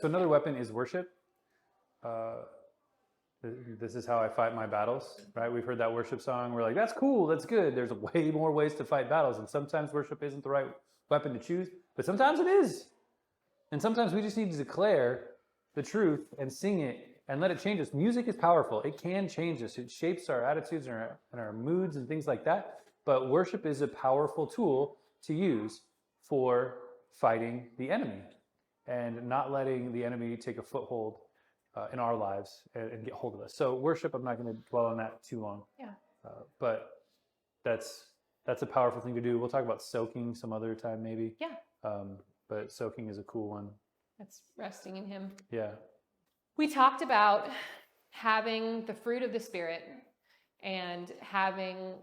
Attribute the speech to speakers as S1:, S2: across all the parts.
S1: So another weapon is worship. This is how I fight my battles, right? We've heard that worship song. We're like, that's cool, that's good. There's way more ways to fight battles. And sometimes worship isn't the right weapon to choose, but sometimes it is. And sometimes we just need to declare the truth and sing it and let it change us. Music is powerful. It can change us. It shapes our attitudes and our moods and things like that. But worship is a powerful tool to use for fighting the enemy and not letting the enemy take a foothold in our lives and get hold of us. So worship, I'm not going to dwell on that too long.
S2: Yeah.
S1: But that's a powerful thing to do. We'll talk about soaking some other time maybe.
S2: Yeah.
S1: But soaking is a cool one.
S2: That's resting in him.
S1: Yeah.
S2: We talked about having the fruit of the Spirit and having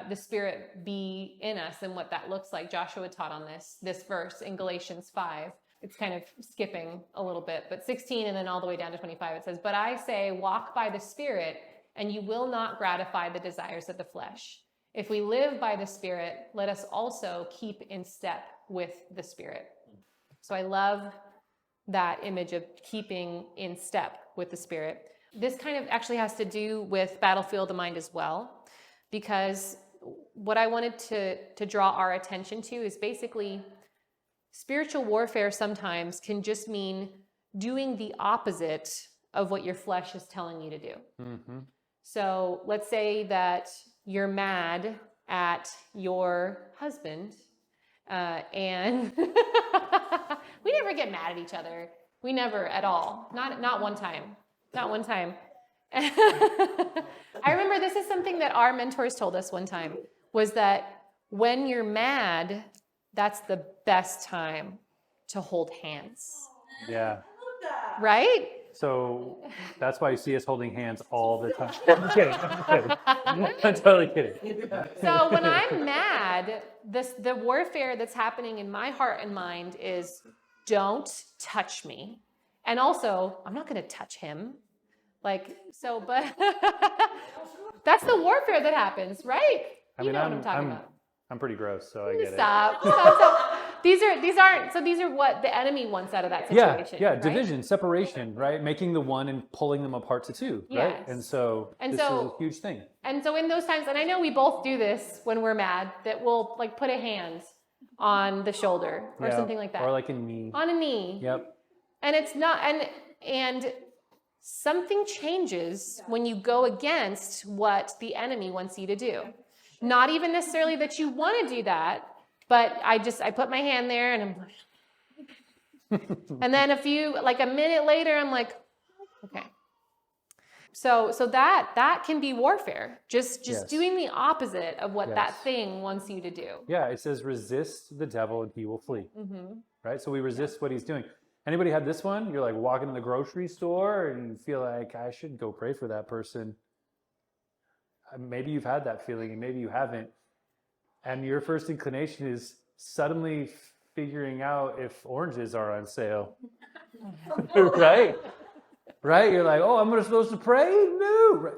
S2: the Spirit be in us and what that looks like. Joshua taught on this verse in Galatians 5. It's kind of skipping a little bit, but 16 and then all the way down to 25, it says, "But I say, walk by the Spirit, and you will not gratify the desires of the flesh. If we live by the Spirit, let us also keep in step with the Spirit." So I love that image of keeping in step with the Spirit. This kind of actually has to do with Battlefield of the Mind as well, because what I wanted to draw our attention to is basically spiritual warfare sometimes can just mean doing the opposite of what your flesh is telling you to do.
S1: Mm-hmm.
S2: So let's say that you're mad at your husband, and we never get mad at each other. We never at all. Not one time. Not one time. I remember this is something that our mentors told us one time, was that when you're mad, that's the best time to hold hands.
S1: Yeah.
S2: Right?
S1: So that's why you see us holding hands all the time. I'm kidding. I'm totally kidding.
S2: So when I'm mad, the warfare that's happening in my heart and mind is, don't touch me. And also, I'm not going to touch him. But that's the warfare that happens, right? You know what I'm talking about.
S1: I'm pretty gross, so I get
S2: Stop. These are what the enemy wants out of that
S1: it.
S2: situation.
S1: Yeah,
S2: right?
S1: division, separation, right? Making the one and pulling them apart to two, right?
S2: Yes.
S1: And so this is a huge thing.
S2: And so in those times, and I know we both do this when we're mad, that we'll like put a hand on the shoulder or something like that.
S1: Or like a knee.
S2: On a knee.
S1: Yep.
S2: And it's not, and something changes when you go against what the enemy wants you to do. Not even necessarily that you want to do that, but I put my hand there and I'm like, and then a minute later, I'm like, okay. So that can be warfare. Just
S1: Yes.
S2: doing the opposite of what
S1: Yes.
S2: that thing wants you to do.
S1: Yeah, it says resist the devil and he will flee.
S2: Mm-hmm.
S1: Right? So we resist what he's doing. Anybody had this one? You're like walking in the grocery store and you feel like I should go pray for that person. Maybe you've had that feeling and maybe you haven't. And your first inclination is suddenly figuring out if oranges are on sale. Right? Right? You're like, oh, I'm supposed to pray? No. Right.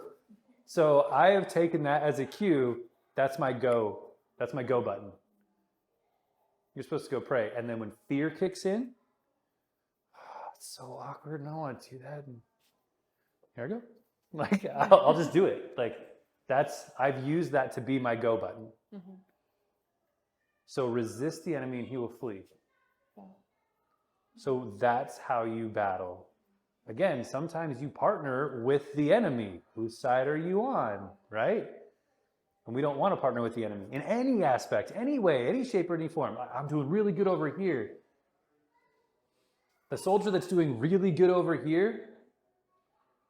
S1: So I have taken that as a cue. That's my go. That's my go button. You're supposed to go pray. And then when fear kicks in, it's so awkward. And I don't want to do that. And here I go. Like, I'll just do it. Like, I've used that to be my go button.
S2: Mm-hmm.
S1: So resist the enemy and he will flee. So that's how you battle. Again, sometimes you partner with the enemy. Whose side are you on, right? And we don't want to partner with the enemy in any aspect, any way, any shape or any form. I'm doing really good over here. The soldier that's doing really good over here,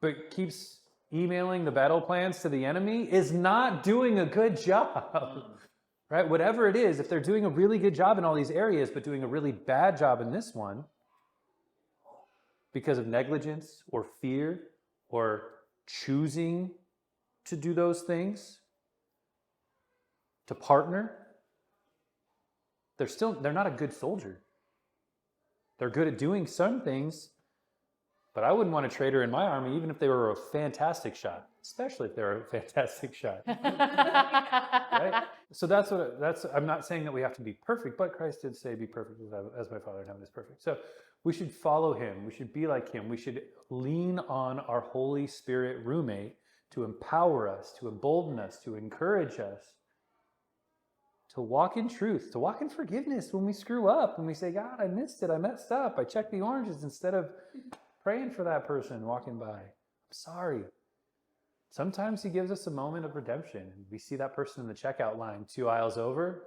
S1: but keeps emailing the battle plans to the enemy, is not doing a good job. Right? Whatever it is, if they're doing a really good job in all these areas, but doing a really bad job in this one, because of negligence or fear or choosing to do those things, to partner, they're not a good soldier. They're good at doing some things, but I wouldn't want a traitor in my army, even if they were a fantastic shot, especially if they're a fantastic shot. Right? So I'm not saying that we have to be perfect, but Christ did say, be perfect as my Father in heaven is perfect. So we should follow him. We should be like him. We should lean on our Holy Spirit roommate to empower us, to embolden us, to encourage us, to walk in truth, to walk in forgiveness when we screw up, when we say, God, I missed it, I messed up, I checked the oranges instead of praying for that person walking by. I'm sorry. Sometimes he gives us a moment of redemption. We see that person in the checkout line 2 aisles over.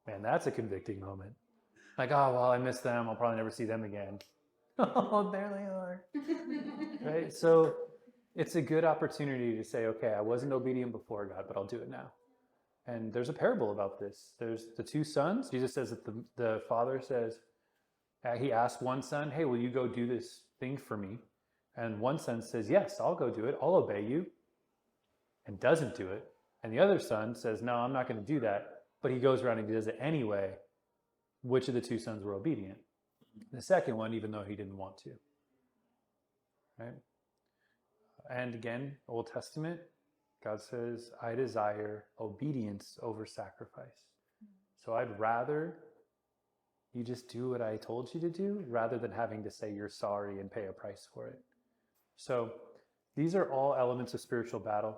S1: Man, that's a convicting moment. Like, oh, well, I miss them. I'll probably never see them again. Oh, there they are. Right? So it's a good opportunity to say, okay, I wasn't obedient before, God, but I'll do it now. And there's a parable about this. There's the 2 sons. Jesus says that the father says, he asked one son, hey, will you go do this thing for me? And one son says, yes, I'll go do it. I'll obey you. And doesn't do it. And the other son says, no, I'm not going to do that. But he goes around and he does it anyway. Which of the 2 sons were obedient? The second one, even though he didn't want to. Right? And again, Old Testament, God says, I desire obedience over sacrifice. So I'd rather you just do what I told you to do rather than having to say you're sorry and pay a price for it. So these are all elements of spiritual battle.